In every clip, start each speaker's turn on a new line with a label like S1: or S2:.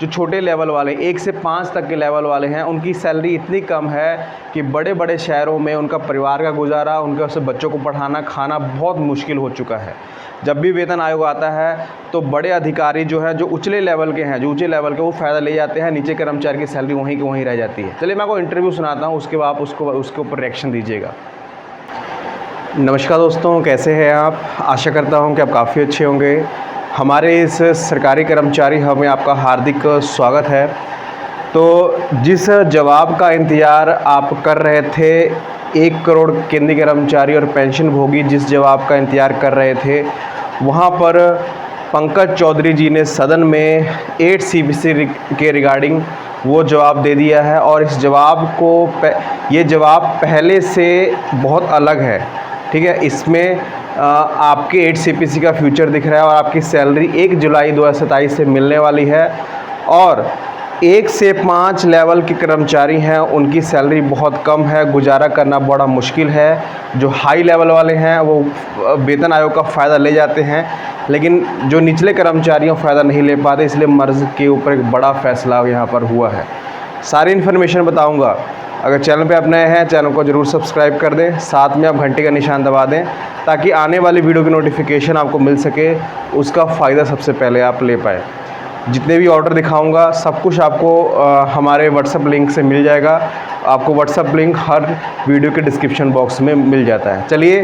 S1: जो छोटे लेवल वाले 1 से 5 तक के लेवल वाले हैं, उनकी सैलरी इतनी कम है कि बड़े बड़े शहरों में उनका परिवार का गुजारा, उनके उससे बच्चों को पढ़ाना खाना बहुत मुश्किल हो चुका है। जब भी वेतन आयोग आता है तो बड़े अधिकारी जो है, जो ऊंचे लेवल के हैं, वो फ़ायदा ले जाते हैं, नीचे कर्मचारी की सैलरी वहीं की वहीं रह जाती है। चलिए मैं आपको इंटरव्यू सुनाता हूँ, उसके बाद उसके ऊपर रिएक्शन दीजिएगा। नमस्कार दोस्तों, कैसे हैं आप? आशा करता हूं कि आप काफ़ी अच्छे होंगे। हमारे इस सरकारी कर्मचारी हब में आपका हार्दिक स्वागत है। तो जिस जवाब का इंतज़ार आप कर रहे थे, 1 करोड़ केंद्रीय कर्मचारी और पेंशन भोगी जिस जवाब का इंतज़ार कर रहे थे, वहां पर पंकज चौधरी जी ने सदन में 8 CPC के रिगार्डिंग वो जवाब दे दिया है। और इस जवाब को ये जवाब पहले से बहुत अलग है, ठीक है। इसमें आपके 8 CPC का फ्यूचर दिख रहा है और आपकी सैलरी 1 जुलाई 2027 से मिलने वाली है। और 1 से 5 लेवल के कर्मचारी हैं, उनकी सैलरी बहुत कम है, गुजारा करना बड़ा मुश्किल है। जो हाई लेवल वाले हैं वो वेतन आयोग का फ़ायदा ले जाते हैं, लेकिन जो निचले कर्मचारियों फ़ायदा नहीं ले पाते, इसलिए मर्ज़ के ऊपर एक बड़ा फ़ैसला यहाँ पर हुआ है। सारी इन्फॉर्मेशन बताऊँगा। अगर चैनल पे आप नए हैं, चैनल को ज़रूर सब्सक्राइब कर दें, साथ में आप घंटे का निशान दबा दें ताकि आने वाली वीडियो की नोटिफिकेशन आपको मिल सके, उसका फ़ायदा सबसे पहले आप ले पाएँ। जितने भी ऑर्डर दिखाऊंगा सब कुछ आपको हमारे व्हाट्सएप लिंक से मिल जाएगा। आपको व्हाट्सएप लिंक हर वीडियो के डिस्क्रिप्शन बॉक्स में मिल जाता है। चलिए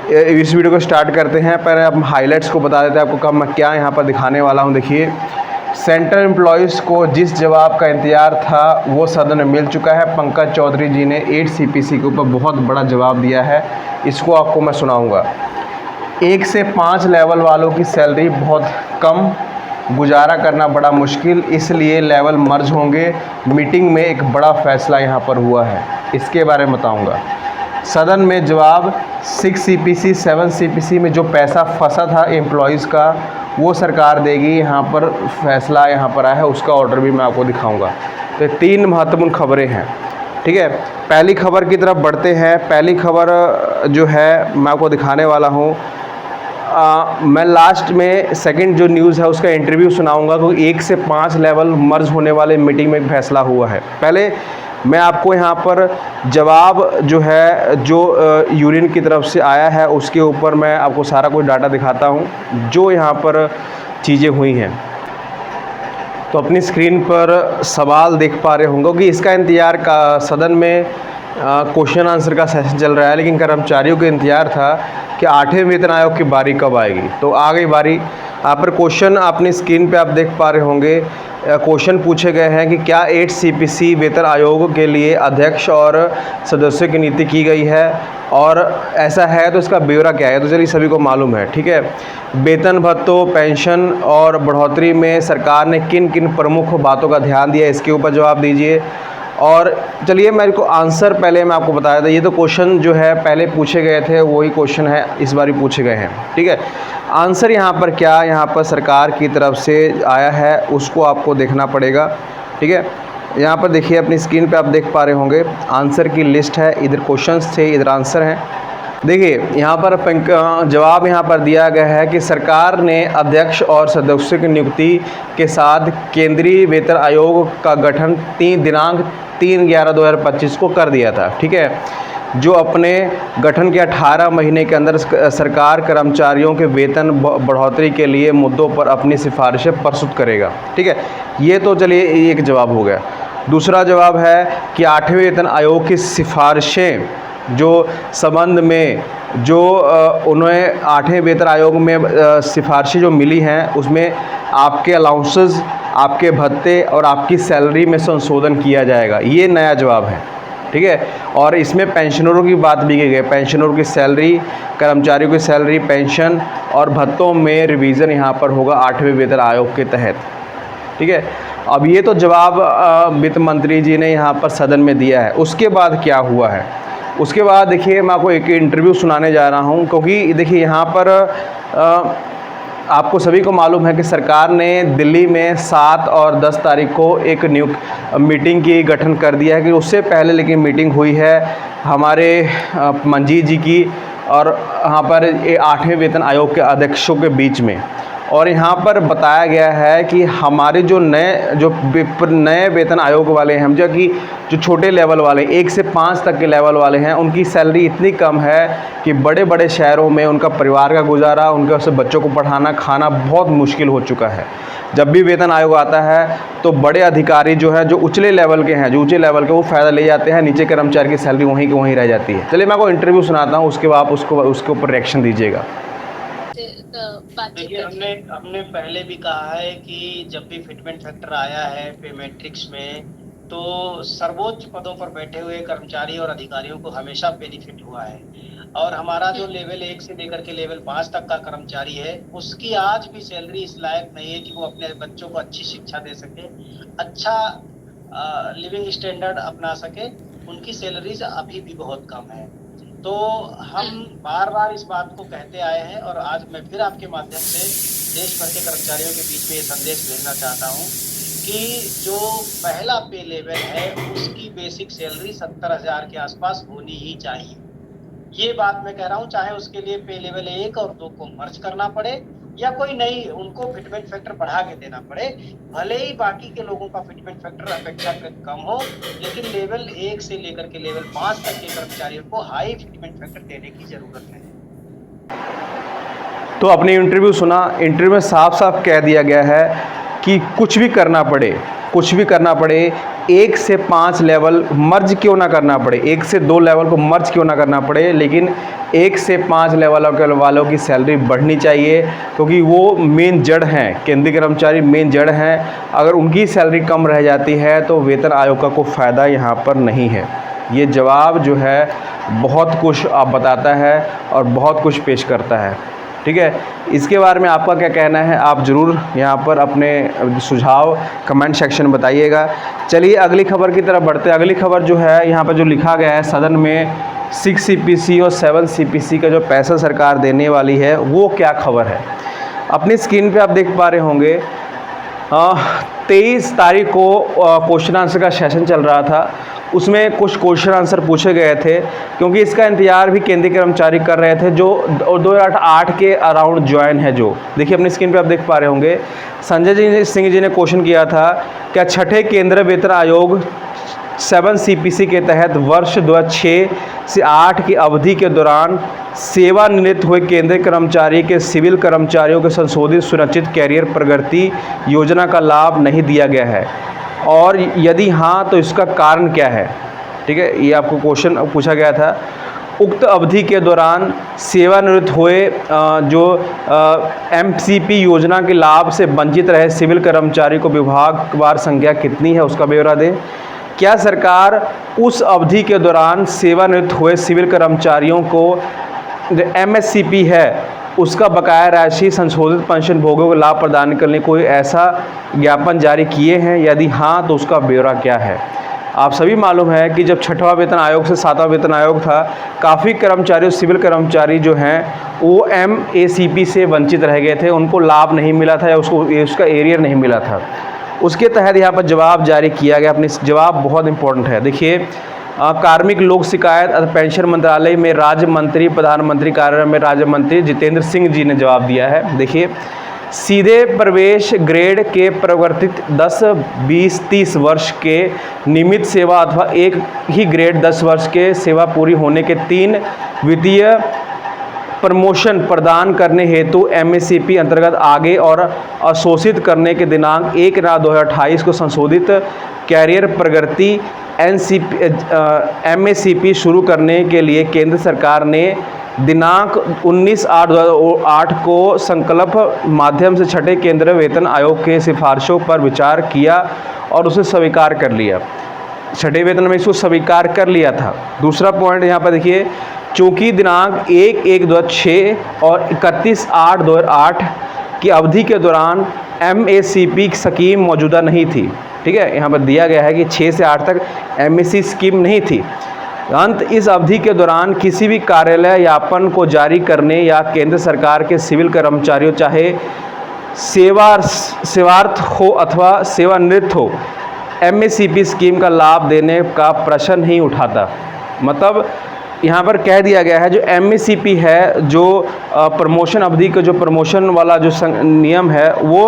S1: इस वीडियो को स्टार्ट करते हैं। पहले आप हाइलाइट्स को बता देते हैं आपको मैं क्या यहाँ पर दिखाने वाला हूँ। देखिए, सेंट्रल एम्प्लॉयज़ को जिस जवाब का इंतज़ार था वो सदन में मिल चुका है। पंकज चौधरी जी ने 8 CPC के ऊपर बहुत बड़ा जवाब दिया है, इसको आपको मैं सुनाऊंगा। 1 से 5 लेवल वालों की सैलरी बहुत कम, गुजारा करना बड़ा मुश्किल, इसलिए लेवल मर्ज होंगे। मीटिंग में एक बड़ा फैसला यहाँ पर हुआ है, इसके बारे में बताऊँगा। सदन में जवाब 6 CPC 7 CPC में जो पैसा फंसा था एम्प्लॉयज़ का, वो सरकार देगी। यहाँ पर फैसला यहाँ पर आया है, उसका ऑर्डर भी मैं आपको दिखाऊंगा। तो 3 महत्वपूर्ण खबरें हैं, ठीक है। पहली खबर की तरफ बढ़ते हैं। पहली खबर जो है मैं आपको दिखाने वाला हूँ। मैं लास्ट में सेकंड जो न्यूज़ है उसका इंटरव्यू सुनाऊंगा, क्योंकि 1 से 5 लेवल मर्ज होने वाले मीटिंग में फैसला हुआ है। पहले मैं आपको यहाँ पर जवाब जो है, जो यूनियन की तरफ से आया है, उसके ऊपर मैं आपको सारा कुछ डाटा दिखाता हूँ जो यहाँ पर चीज़ें हुई हैं। तो अपनी स्क्रीन पर सवाल देख पा रहे होंगे कि इसका इंतज़ार का सदन में क्वेश्चन आंसर का सेशन चल रहा है, लेकिन कर्मचारियों को इंतज़ार था कि 8वें वेतन आयोग की बारी कब आएगी। तो आ गई बारी। यहाँ पर क्वेश्चन अपनी स्क्रीन पे आप देख पा रहे होंगे। क्वेश्चन पूछे गए हैं कि क्या 8 CPC वेतन आयोग के लिए अध्यक्ष और सदस्यों की नियुक्ति की गई है, और ऐसा है तो इसका ब्यौरा क्या है। तो चलिए सभी को मालूम है, ठीक है। वेतन भत्तों, पेंशन और बढ़ोतरी में सरकार ने किन किन प्रमुख बातों का ध्यान दिया, इसके ऊपर जवाब दीजिए। और चलिए मेरे को आंसर पहले मैं आपको बताया था। ये तो क्वेश्चन जो है पहले पूछे गए थे, वही क्वेश्चन है इस बार भी पूछे गए हैं, ठीक है। आंसर यहाँ पर क्या, यहाँ पर सरकार की तरफ से आया है, उसको आपको देखना पड़ेगा, ठीक है। यहाँ पर देखिए, अपनी स्क्रीन पे आप देख पा रहे होंगे आंसर की लिस्ट है। इधर क्वेश्चंस थे, इधर आंसर हैं। देखिए यहाँ पर जवाब यहाँ पर दिया गया है कि सरकार ने अध्यक्ष और सदस्यों की नियुक्ति के साथ केंद्रीय वेतन आयोग का गठन दिनांक 3/11/2025 को कर दिया था, ठीक है। जो अपने गठन के 18 महीने के अंदर सरकार कर्मचारियों के वेतन बढ़ोतरी के लिए मुद्दों पर अपनी सिफारिशें प्रस्तुत करेगा, ठीक है। ये तो चलिए एक जवाब हो गया। दूसरा जवाब है कि 8वें वेतन आयोग की सिफारिशें जो संबंध में जो उन्हें 8वें वेतन आयोग में सिफारिशें जो मिली हैं, उसमें आपके अलाउंसेस, आपके भत्ते और आपकी सैलरी में संशोधन किया जाएगा। ये नया जवाब है, ठीक है। और इसमें पेंशनरों की बात भी की गई। पेंशनरों की सैलरी, कर्मचारियों की सैलरी, पेंशन और भत्तों में रिवीजन यहाँ पर होगा 8वें वेतन आयोग के तहत, ठीक है। अब ये तो जवाब वित्त मंत्री जी ने यहाँ पर सदन में दिया है। उसके बाद क्या हुआ है, उसके बाद देखिए मैं आपको एक इंटरव्यू सुनाने जा रहा हूँ, क्योंकि देखिए यहाँ पर आपको सभी को मालूम है कि सरकार ने दिल्ली में 7 और 10 तारीख को एक मीटिंग की गठन कर दिया है। कि उससे पहले लेकिन मीटिंग हुई है हमारे मंजीत जी की और यहाँ पर 8वें वेतन आयोग के अध्यक्षों के बीच में। और यहाँ पर बताया गया है कि हमारे जो नए वेतन आयोग वाले हैं, जो कि जो छोटे लेवल वाले 1 से 5 तक के लेवल वाले हैं, उनकी सैलरी इतनी कम है कि बड़े बड़े शहरों में उनका परिवार का गुजारा, उनके उससे बच्चों को पढ़ाना खाना बहुत मुश्किल हो चुका है। जब भी वेतन आयोग आता है तो बड़े अधिकारी जो है, जो ऊंचे लेवल के हैं, वो फ़ायदा ले जाते हैं, नीचे कर्मचारी की सैलरी वहीं की वहीं रह जाती है। चलिए मैं आपको इंटरव्यू सुनाता हूँ, उसके बाद उसके ऊपर रिएक्शन दीजिएगा।
S2: देखिए, हमने पहले भी कहा है कि जब भी फिटमेंट फैक्टर आया है पे मैट्रिक्स में, तो सर्वोच्च पदों पर बैठे हुए कर्मचारी और अधिकारियों को हमेशा बेनिफिट हुआ है। और हमारा जो लेवल 1 से लेकर के लेवल 5 तक का कर्मचारी है, उसकी आज भी सैलरी इस लायक नहीं है कि वो अपने बच्चों को अच्छी शिक्षा दे सके, अच्छा लिविंग स्टैंडर्ड अपना सके। उनकी सैलरीज अभी भी बहुत कम है। तो हम बार बार इस बात को कहते आए हैं, और आज मैं फिर आपके माध्यम से देश भर के कर्मचारियों के बीच में ये संदेश भेजना चाहता हूँ कि जो पहला पे लेवल है उसकी बेसिक सैलरी 70,000 के आसपास होनी ही चाहिए। ये बात मैं कह रहा हूँ, चाहे उसके लिए पे लेवल 1 और 2 को मर्ज करना पड़े या कोई नई उनको फिटमेंट फैक्टर बढ़ा के देना पड़े। भले ही बाकी के लोगों का फिटमेंट फैक्टर अपेक्षाकृत कम हो, लेकिन लेवल 1 से लेकर के लेवल 5 तक के कर्मचारियों को हाई फिटमेंट फैक्टर देने की जरूरत है।
S1: तो अपनी इंटरव्यू सुना, इंटरव्यू में साफ साफ कह दिया गया है कि कुछ भी करना पड़े 1 से 5 लेवल मर्ज क्यों ना करना पड़े, 1 से 2 लेवल को मर्ज क्यों ना करना पड़े, लेकिन 1 से 5 लेवल वालों की सैलरी बढ़नी चाहिए, क्योंकि वो मेन जड़ हैं, केंद्रीय कर्मचारी मेन जड़ हैं। अगर उनकी सैलरी कम रह जाती है तो वेतन आयोग का कोई फ़ायदा यहाँ पर नहीं है। ये जवाब जो है बहुत कुछ आप बताता है और बहुत कुछ पेश करता है। ठीक है, इसके बारे में आपका क्या कहना है, आप ज़रूर यहाँ पर अपने सुझाव कमेंट सेक्शन में बताइएगा। चलिए अगली खबर की तरफ बढ़ते हैं। अगली खबर जो है यहाँ पर जो लिखा गया है, सदन में 6 CPC और 7 CPC का जो पैसा सरकार देने वाली है, वो क्या खबर है। अपनी स्क्रीन पे आप देख पा रहे होंगे 23 तारीख को क्वेश्चन आंसर का सेशन चल रहा था। उसमें कुछ क्वेश्चन आंसर पूछे गए थे, क्योंकि इसका इंतजार भी केंद्रीय कर्मचारी कर रहे थे जो 2008 के अराउंड ज्वाइन है। जो देखिए अपनी स्क्रीन पे आप देख पा रहे होंगे, संजय सिंह जी ने क्वेश्चन किया था, क्या छठे केंद्रीय वेतन आयोग 7 CPC के तहत वर्ष 2006 से 8 की अवधि के दौरान सेवानिवृत्त हुए केंद्रीय कर्मचारी के सिविल कर्मचारियों के संशोधित सुनिश्चित कैरियर प्रगति योजना का लाभ नहीं दिया गया है, और यदि हाँ तो इसका कारण क्या है। ठीक है, ये आपको क्वेश्चन पूछा गया था। उक्त अवधि के दौरान सेवानिवृत्त हुए जो MCP योजना के लाभ से वंचित रहे सिविल कर्मचारी को विभागवार संख्या कितनी है, उसका ब्यौरा दें। क्या सरकार उस अवधि के दौरान सेवानिवृत्त हुए सिविल कर्मचारियों को जो MSCP है उसका बकाया राशि संशोधित पेंशन भोगियों को लाभ प्रदान करने कोई ऐसा ज्ञापन जारी किए हैं, यदि हाँ तो उसका ब्यौरा क्या है। आप सभी मालूम है कि जब छठवां वेतन आयोग से 7वां वेतन आयोग था, काफ़ी कर्मचारी सिविल कर्मचारी जो हैं वो MACP से वंचित रह गए थे, उनको लाभ नहीं मिला था या उसका एरियर नहीं मिला था। उसके तहत यहाँ पर जवाब जारी किया गया। अपने जवाब बहुत इंपॉर्टेंट है। देखिए कार्मिक लोक शिकायत पेंशन मंत्रालय में राज्य मंत्री, प्रधानमंत्री कार्यालय में राज्य मंत्री जितेंद्र सिंह जी ने जवाब दिया है। देखिए, सीधे प्रवेश ग्रेड के प्रवर्तित 10, 20, 30 वर्ष के नियमित सेवा अथवा एक ही ग्रेड 10 वर्ष के सेवा पूरी होने के 3 वित्तीय प्रमोशन प्रदान करने हेतु MACP अंतर्गत आगे और अशोषित करने के दिनांक 1/9/2028 को संशोधित कैरियर प्रगति MACP शुरू करने के लिए केंद्र सरकार ने दिनांक 19/8/2008 को संकल्प माध्यम से छठे केंद्रीय वेतन आयोग के सिफारिशों पर विचार किया और उसे स्वीकार कर लिया। छठे वेतन में इसको स्वीकार कर लिया था। दूसरा पॉइंट यहाँ पर देखिए, चूँकि दिनांक 1/1/2006 और 31/8/2008 की अवधि के दौरान MACP स्कीम मौजूदा नहीं थी। ठीक है, यहाँ पर दिया गया है कि 6 से 8 तक MAC स्कीम नहीं थी। इस अवधि के दौरान किसी भी कार्यालय यापन को जारी करने या केंद्र सरकार के सिविल कर्मचारियों चाहे सेवार्थ हो अथवा सेवानिवृत्त हो, MACP स्कीम का लाभ देने का प्रश्न नहीं उठाता। मतलब यहाँ पर कह दिया गया है जो MACP है, जो प्रमोशन अवधि का जो प्रमोशन वाला जो नियम है वो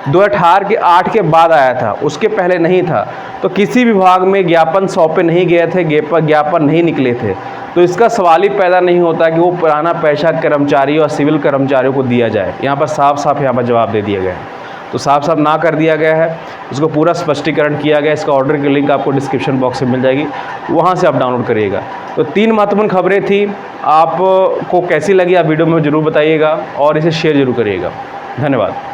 S1: 2018 के 8 के बाद आया था, उसके पहले नहीं था। तो किसी विभाग में ज्ञापन सौंपे नहीं गए थे, ज्ञापन नहीं निकले थे, तो इसका सवाल ही पैदा नहीं होता कि वो पुराना पैसा कर्मचारियों और सिविल कर्मचारियों को दिया जाए। यहाँ पर साफ साफ यहाँ पर जवाब दे दिया गया है, तो साफ साफ ना कर दिया गया है, इसको पूरा स्पष्टीकरण किया गया। इसका ऑर्डर की लिंक आपको डिस्क्रिप्शन बॉक्स में मिल जाएगी, वहाँ से आप डाउनलोड करिएगा। तो 3 महत्वपूर्ण खबरें थी, आपको कैसी लगी आप वीडियो में ज़रूर बताइएगा और इसे शेयर ज़रूर करिएगा। धन्यवाद।